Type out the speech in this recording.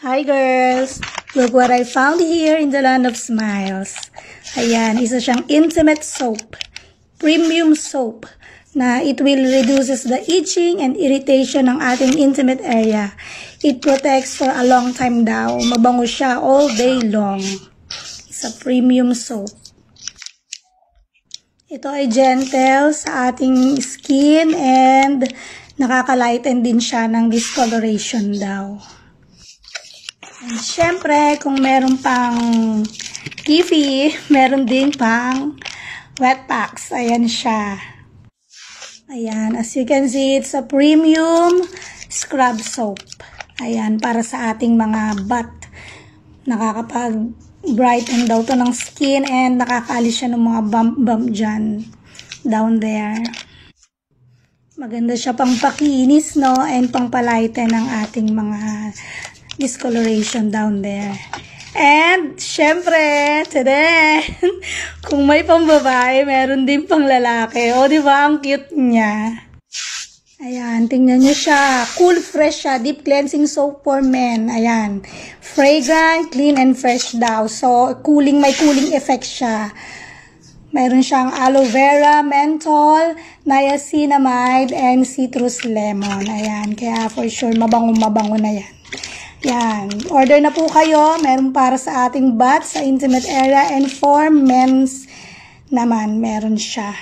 Hi girls! Look what I found here in the Land of Smiles. Ayan, isa siyang intimate soap. Premium soap na it will reduces the itching and irritation ng ating intimate area. It protects for a long time daw. Mabango siya all day long. It's a premium soap. Ito ay gentle sa ating skin and nakaka-lighten din siya ng discoloration daw. And syempre, kung meron pang kifi, meron din pang wet packs. Ayan siya. Ayan, as you can see, it's a premium scrub soap. Ayan, para sa ating mga butt. Nakakapag-brighten daw to ng skin and nakakaalis siya ng mga bump dyan. Down there. Maganda siya pang pakinis, no? And pang palighten ng ating mga discoloration down there. And, syempre, today, kung may pang babae, meron din pang lalaki. O, di ba? Ang cute niya. Ayan, tingnan nyo siya. Cool, fresh siya. Deep cleansing soap for men. Ayan. Fragrant, clean, and fresh daw. So, cooling, may cooling effect siya. Mayroon siyang aloe vera, menthol, niacinamide, and citrus lemon. Ayan, kaya for sure, mabango na yan. Yan. Order na po kayo. Meron para sa ating butt, sa intimate area, and for men's naman, meron siya.